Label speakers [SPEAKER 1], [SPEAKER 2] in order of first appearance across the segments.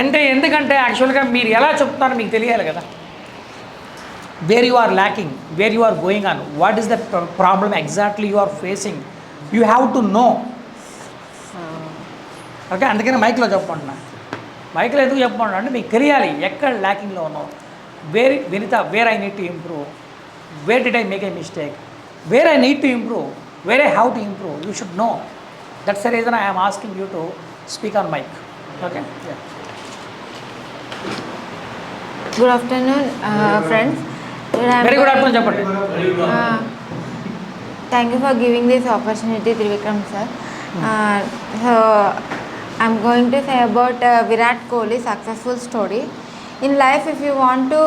[SPEAKER 1] అంటే ఎందుకంటే యాక్చువల్గా మీరు ఎలా చెప్తున్నారో మీకు తెలియాలి కదా. Where you are lacking, where you are going on, what is the problem exactly you are facing, you have to know. Okay, అందుకని మైక్లో చెప్పమంటున్నా. మైక్లో ఎందుకు చెప్పమంటున్నా అంటే మీకు తెలియాలి ఎక్కడ ల్యాకింగ్లో ఉన్నావు. Vinitha, where I need to improve, where did I make a mistake, where I need to improve, where I have to improve, you should know. That's the reason I am asking you to speak on mic. Okay.
[SPEAKER 2] Good afternoon, friends.
[SPEAKER 1] Very good afternoon, చెప్పండి.
[SPEAKER 2] Thank you for giving this opportunity, Trivikram sir. So I'm going to say about Virat Kohli's successful story. In life, if you want to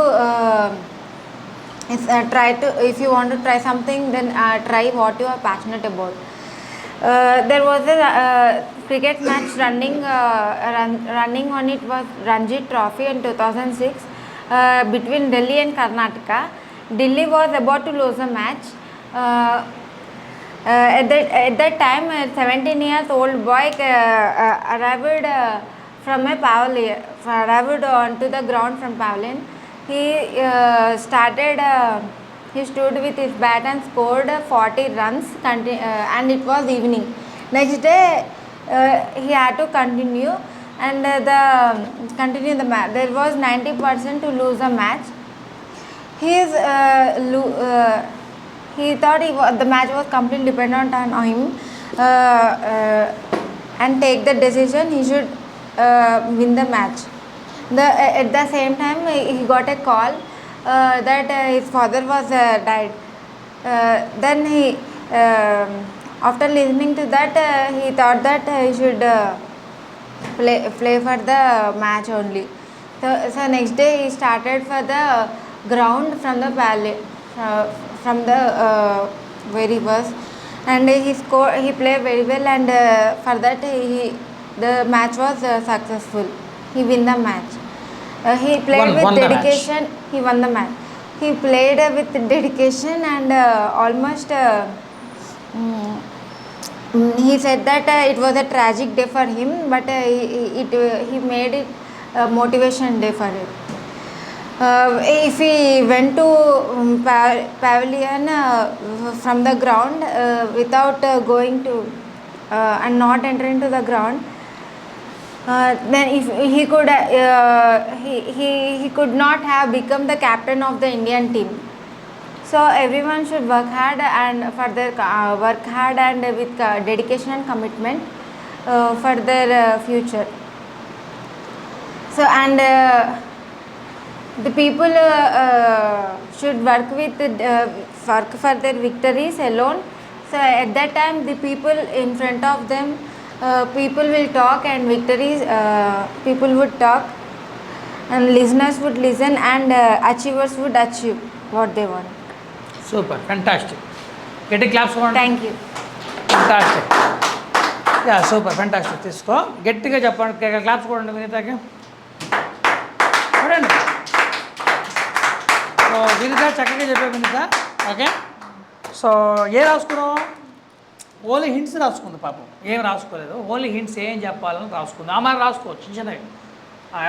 [SPEAKER 2] if you want to try something, then try what you are passionate about. There was a cricket match running on it was Ranji Trophy in 2006 between Delhi and Karnataka. Delhi was about to lose a match. At that time, a 17 years old boy arrived onto the ground from pavilion. He he stood with his bat and scored 40 runs and it was evening. Next day he had to continue the match. There was 90% to lose a match. He thought the match was completely dependent on him and take the decision he should win the match. At the same time, he got a call that his father was died. Then he, after listening to that, he thought that he should play for the match only. So next day he started for the ground from the where he was, and he played very well, and for that the match was successful. He win the match. He played with dedication. He won the match. He played with dedication and almost he said that it was a tragic day for him, but he made it a motivation day for it. If he went to pavilion from the ground without going to and not entering to the ground, then if he could he could not have become the captain of the Indian team. So everyone should work hard and with dedication and commitment for their future. So and the people should work for their victories alone. So at that time, the people in front of them, people will talk, and victories people would talk, and listeners would listen, and achievers would achieve what they want.
[SPEAKER 1] Super, fantastic. Get a clap for one.
[SPEAKER 2] Thank you.
[SPEAKER 1] Fantastic. Yeah, super, fantastic. తీసుకో గట్టిగా చెప్పండి. Claps కొడండి వినీతకి. చూడండి. So Vineetha చక్కగా చెప్పావు Vineetha. Okay. So రాసుకున్నావు? Only hints రాసుకుంది పాపం, ఏం రాసుకోలేదు. ఓన్లీ హింట్స్ ఏం చెప్పాలని రాసుకుంది. ఆమె రాసుకోవచ్చు చిన్న చిన్నవి.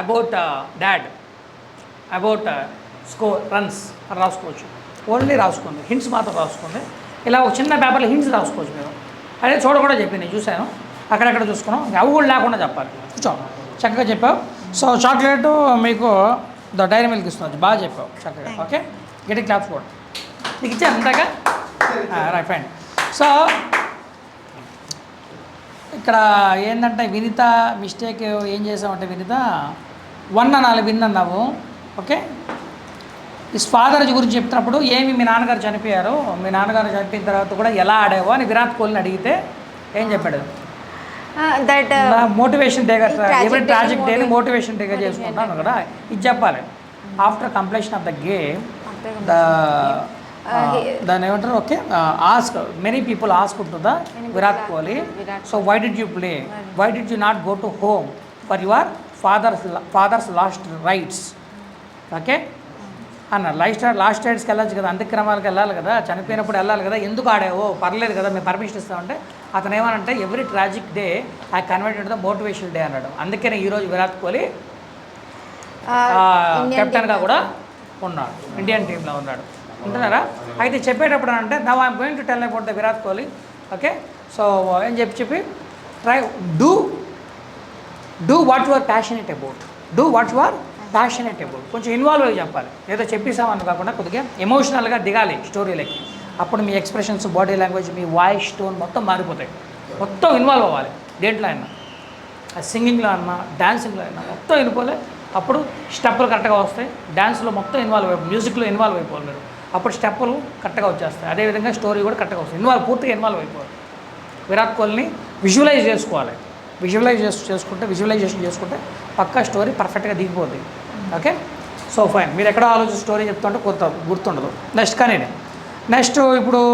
[SPEAKER 1] About dad, about score, runs అని రాసుకోవచ్చు. ఓన్లీ రాసుకుంది, హింట్స్ మాత్రం రాసుకుంది. ఇలా ఒక చిన్న పేపర్లో హింట్స్ రాసుకోవచ్చు మీరు. అదే చూడకూడా చెప్పి నేను చూశాను, అక్కడెక్కడ చూసుకున్నాం. అవి కూడా లేకుండా చెప్పాలి. కూర్చో, చక్కగా చెప్పావు. సో చాక్లెట్ మీకు డైరీ మిల్క్ ఇస్తుంది, బాగా చెప్పావు చక్కగా. ఓకే, గట్టి క్లాప్స్ కూడా నీకు ఇచ్చాను అంతగా. Right, fine. సో ఇక్కడ ఏంటంటే వినీత మిస్టేక్ ఏం చేసామంటే, వినీత 1 అనాలి, విన్ అన్నావు. ఓకే, ఈ ఫాదర్ గురించి చెప్తున్నప్పుడు ఏమి మీ నాన్నగారు చనిపోయారు, మీ నాన్నగారు చనిపోయిన తర్వాత కూడా ఎలా ఆడావో అని విరాట్ కోహ్లీని అడిగితే ఏం చెప్పాడు? మోటివేషన్ డేగా, ఎవరి ట్రాజిక్ డేని మోటివేషన్ డేగా చేసుకుంటాను కదా, ఇది చెప్పాలి. After completion of the game దాన్ని ఏమంటారు? Okay, ask many people ask to the Virat Kohli, so why did you play, why did you not go to home for your father's last rites. Okay అన్న, last రైడ్స్కి వెళ్ళచ్చు కదా, అంత్యక్రమాలకు వెళ్ళాలి కదా, చనిపోయినప్పుడు వెళ్ళాలి కదా, ఎందుకు ఆడావో పర్లేదు కదా, మేము పర్మిషన్ ఇస్తామంటే అతను ఏమనంటే every tragic day I converted the motivational day అన్నాడు. అందుకనే ఈరోజు విరాట్ కోహ్లీ
[SPEAKER 2] Indian
[SPEAKER 1] కెప్టెన్గా
[SPEAKER 2] team
[SPEAKER 1] కూడా ఉన్నాడు, ఇండియన్ టీంలో ఉన్నాడు. ఉంటున్నారా? అయితే చెప్పేటప్పుడు అంటే now I'm going to tell about the Virat Kohli. Okay, so ఏం చెప్పి try do what you are passionate about. Do what you are passionate about. కొంచెం ఇన్వాల్వ్ అయ్యి చెప్పాలి. ఏదో చెప్పేసామని కాకుండా కొద్దిగా ఎమోషనల్గా దిగాలి స్టోరీలకి. అప్పుడు మీ ఎక్స్ప్రెషన్స్, బాడీ లాంగ్వేజ్, మీ వాయిస్ టోన్ మొత్తం మారిపోతాయి. మొత్తం ఇన్వాల్వ్ అవ్వాలి. దేంట్లో అయినా, సింగింగ్లో అన్నా, డ్యాన్సింగ్లో అయినా మొత్తం ఇన్వాల్వ్. అప్పుడు స్టెప్పులు కరెక్ట్గా వస్తాయి. డ్యాన్స్లో మొత్తం ఇన్వాల్వ్ అయిపోయి, మ్యూజిక్లో ఇన్వాల్వ్ అయిపోవాలి మీరు. అప్పుడు స్టెప్పులు కరెక్ట్గా వచ్చేస్తాయి. అదేవిధంగా స్టోరీ కూడా కరెక్ట్గా వస్తుంది. పూర్తిగా ఇన్వాల్వ్ అయిపోవాలి. విరాట్ కోహ్లీని విజువలైజ్ చేసుకోవాలి. విజువలైజేషన్ చేసుకుంటే పక్కా స్టోరీ పర్ఫెక్ట్గా దిగిపోద్ది. Okay, so fine. మీరు ఎక్కడో ఆలోచించి స్టోరీ చెప్తుంటే కొత్త గుర్తుండదు. నెక్స్ట్ ఇప్పుడు